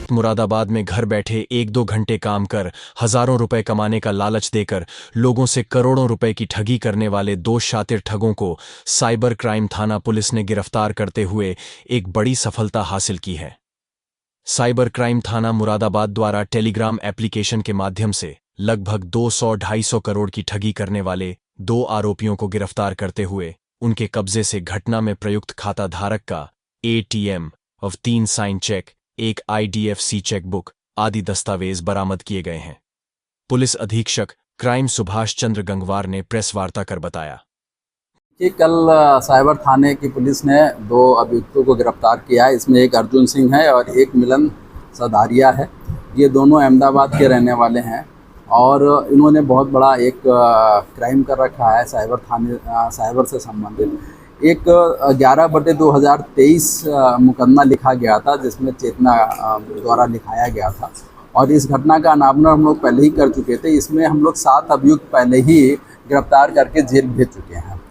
वक्त मुरादाबाद में घर बैठे 1-2 घंटे काम कर हजारों रुपए कमाने का लालच देकर लोगों से करोड़ों रुपए की ठगी करने वाले 2 शातिर ठगों को साइबर क्राइम थाना पुलिस ने गिरफ्तार करते हुए एक बड़ी सफलता हासिल की है। साइबर क्राइम थाना मुरादाबाद द्वारा टेलीग्राम एप्लीकेशन के माध्यम से लगभग 200-250 करोड़ की ठगी करने वाले 2 आरोपियों को गिरफ्तार करते हुए उनके कब्जे से घटना में प्रयुक्त खाता धारक का ATM और 3 साइन चेक, एक IDFC चेकबुक आदि दस्तावेज बरामद किए गए हैं। पुलिस अधीक्षक क्राइम सुभाष चंद्र गंगवार ने प्रेस वार्ता कर बताया कि कल साइबर थाने की पुलिस ने 2 अभियुक्तों को गिरफ्तार किया है। इसमें एक अर्जुन सिंह है और एक मिलन सदारिया है। ये दोनों अहमदाबाद के रहने वाले हैं और इन्होंने बहुत बड़ा एक क्राइम कर रखा है साइबर से संबंधित। एक 11/2023 मुकदमा लिखा गया था जिसमें चेतना द्वारा लिखाया गया था और इस घटना का अनावरण हम लोग पहले ही कर चुके थे। इसमें हम लोग 7 अभियुक्त पहले ही गिरफ्तार करके जेल भेज चुके हैं।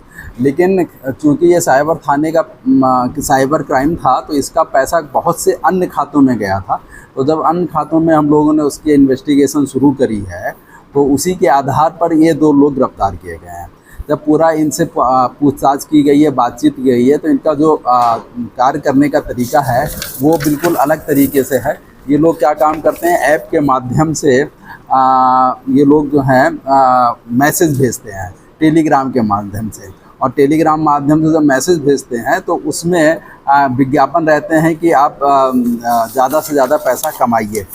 लेकिन चूंकि ये साइबर थाने का साइबर क्राइम था तो इसका पैसा बहुत से अन्य खातों में गया था। तो जब अन्य खातों में हम लोगों ने उसकी इन्वेस्टिगेशन शुरू करी है तो उसी के आधार पर ये 2 लोग गिरफ्तार किए गए हैं। जब पूरा इनसे पूछताछ की गई है, बातचीत की गई है, तो इनका जो कार्य करने का तरीका है वो बिल्कुल अलग तरीके से है। ये लोग क्या काम करते हैं, ऐप के माध्यम से ये लोग जो हैं मैसेज भेजते हैं टेलीग्राम के माध्यम से। और टेलीग्राम माध्यम से जब मैसेज भेजते हैं तो उसमें विज्ञापन रहते हैं कि आप ज़्यादा से ज़्यादा पैसा कमाइए।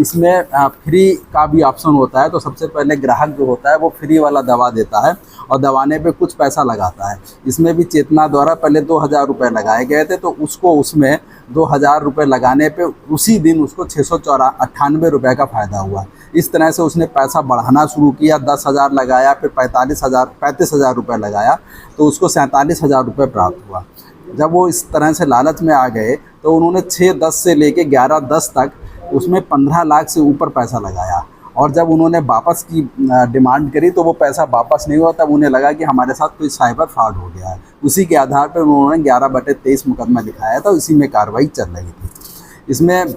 इसमें फ्री का भी ऑप्शन होता है। तो सबसे पहले ग्राहक जो होता है वो फ्री वाला दवा देता है और दवाने पे कुछ पैसा लगाता है। इसमें भी चेतना द्वारा पहले 2000 रुपये लगाए गए थे तो उसको उसमें 2000 रुपये लगाने पे उसी दिन उसको 698 रुपये का फ़ायदा हुआ। इस तरह से उसने पैसा बढ़ाना शुरू किया। 10,000 लगाया, फिर 35,000 रुपये लगाया तो उसको 47,000 रुपये प्राप्त हुआ। जब वो इस तरह से लालच में आ गए तो उन्होंने 6-10 से लेके 11-10 तक उसमें 15 लाख से ऊपर पैसा लगाया। और जब उन्होंने वापस की डिमांड करी तो वो पैसा वापस नहीं हुआ। तब उन्हें लगा कि हमारे साथ कोई साइबर फ्रॉड हो गया है। उसी के आधार पर उन्होंने 11/23 मुकदमा लिखाया था। इसी में कार्रवाई चल रही थी। इसमें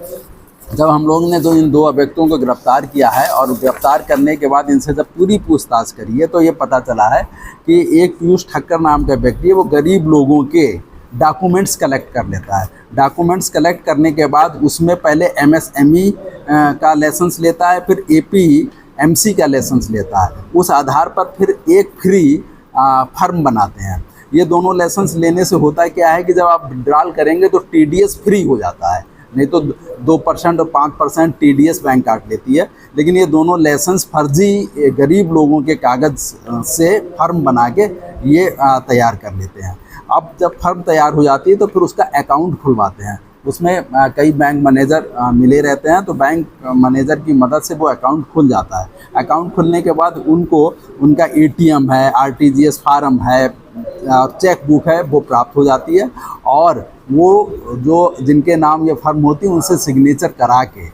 जब हम लोग ने इन 2 अभियुक्तों को गिरफ्तार किया है और गिरफ्तार करने के बाद इनसे जब पूरी पूछताछ करी है तो ये पता चला है कि एक पीयूष ठक्कर नाम का व्यक्ति है, वो गरीब लोगों के डॉक्यूमेंट्स कलेक्ट कर लेता है। डॉक्यूमेंट्स कलेक्ट करने के बाद उसमें पहले MSME का लाइसेंस लेता है, फिर APMC का लाइसेंस लेता है। उस आधार पर फिर एक फ्री फर्म बनाते हैं। ये दोनों लाइसेंस लेने से होता क्या है कि जब आप विड्रॉल करेंगे तो TDS फ्री हो जाता है, नहीं तो 2% और 5% TDS बैंक काट लेती है। लेकिन ये दोनों लाइसेंस फर्जी गरीब लोगों के कागज़ से फर्म बना के ये तैयार कर लेते हैं। अब जब फर्म तैयार हो जाती है तो फिर उसका अकाउंट खुलवाते हैं। उसमें कई बैंक मैनेजर मिले रहते हैं तो बैंक मैनेजर की मदद से वो अकाउंट खुल जाता है। अकाउंट खुलने के बाद उनको उनका ATM है, RTGS फार्म है और चेक बुक है वो प्राप्त हो जाती है। और वो जो जिनके नाम ये फर्म होती है उनसे सिग्नेचर करा के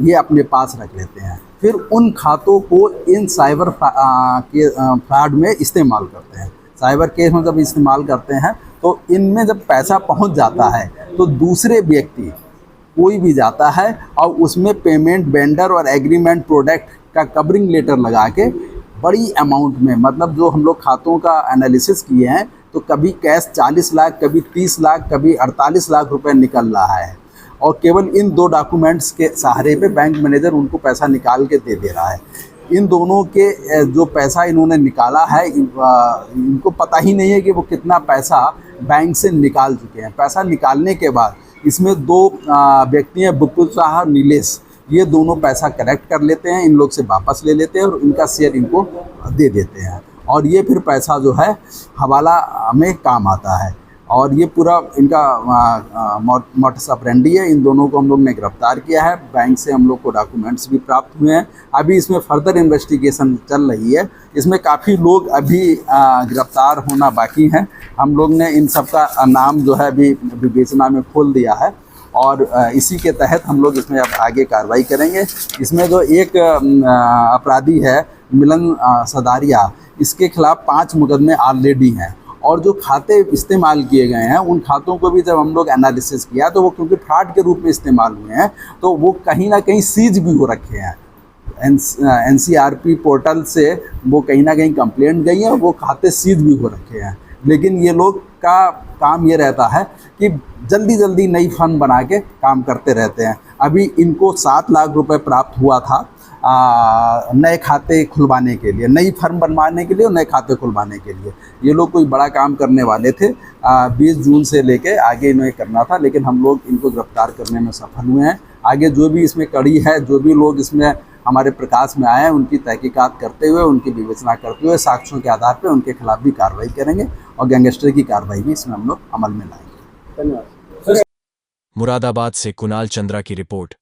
ये अपने पास रख लेते हैं। फिर उन खातों को इन साइबर के फ्रॉड में इस्तेमाल करते हैं। साइबर केस में जब इस्तेमाल करते हैं तो इनमें जब पैसा पहुंच जाता है तो दूसरे व्यक्ति कोई भी जाता है और उसमें पेमेंट वेंडर और एग्रीमेंट प्रोडक्ट का कवरिंग लेटर लगा के बड़ी अमाउंट में, मतलब जो हम लोग खातों का एनालिसिस किए हैं तो कभी कैश 40 लाख, कभी 30 लाख, कभी 48 लाख रुपए निकल रहा है। और केवल इन 2 डॉक्यूमेंट्स के सहारे पे बैंक मैनेजर उनको पैसा निकाल के दे रहा है। इन दोनों के जो पैसा इन्होंने निकाला है इनको पता ही नहीं है कि वो कितना पैसा बैंक से निकाल चुके हैं। पैसा निकालने के बाद इसमें 2 व्यक्ति हैं, बुपुल शाह और नीलेश, ये दोनों पैसा कलेक्ट कर लेते हैं, इन लोग से वापस ले लेते हैं और इनका शेयर इनको दे देते हैं। और ये फिर पैसा जो है हवाला में काम आता है। और ये पूरा इनका मोडस ऑपरेंडी है। इन दोनों को हम लोग ने गिरफ्तार किया है। बैंक से हम लोग को डॉक्यूमेंट्स भी प्राप्त हुए हैं। अभी इसमें फर्दर इन्वेस्टिगेशन चल रही है। इसमें काफ़ी लोग अभी गिरफ्तार होना बाकी हैं। हम लोग ने इन सब का नाम जो है अभी विवेचना में खोल दिया है और इसी के तहत हम लोग इसमें अब आगे कार्रवाई करेंगे। इसमें जो एक अपराधी है मिलन सदारिया, इसके खिलाफ 5 मुकदमे ऑलरेडी हैं और जो खाते इस्तेमाल किए गए हैं उन खातों को भी जब हम लोग एनालिसिस किया तो वो क्योंकि फ्रॉड के रूप में इस्तेमाल हुए हैं तो वो कहीं ना कहीं सीज भी हो रखे हैं। NCRP पोर्टल से वो कहीं ना कहीं कंप्लेंट गई है और वो खाते सीज भी हो रखे हैं। लेकिन ये लोग का काम ये रहता है कि जल्दी जल्दी नई फर्म बना के काम करते रहते हैं। अभी इनको 7 लाख रुपए प्राप्त हुआ था नए खाते खुलवाने के लिए, नई फर्म बनवाने के लिए और नए खाते खुलवाने के लिए। ये लोग कोई बड़ा काम करने वाले थे। 20 जून से लेके आगे इन्हें करना था, लेकिन हम लोग इनको गिरफ्तार करने में सफल हुए हैं। आगे जो भी इसमें कड़ी है, जो भी लोग इसमें हमारे प्रकाश में आए हैं, उनकी तहकीकात करते हुए, उनकी विवेचना करते हुए साक्ष्यों के आधार पर उनके खिलाफ भी कार्रवाई करेंगे और गैंगस्टर की कार्रवाई भी इसमें हम लोग अमल में लाएंगे। धन्यवाद। मुरादाबाद से कुणाल चंद्रा की रिपोर्ट।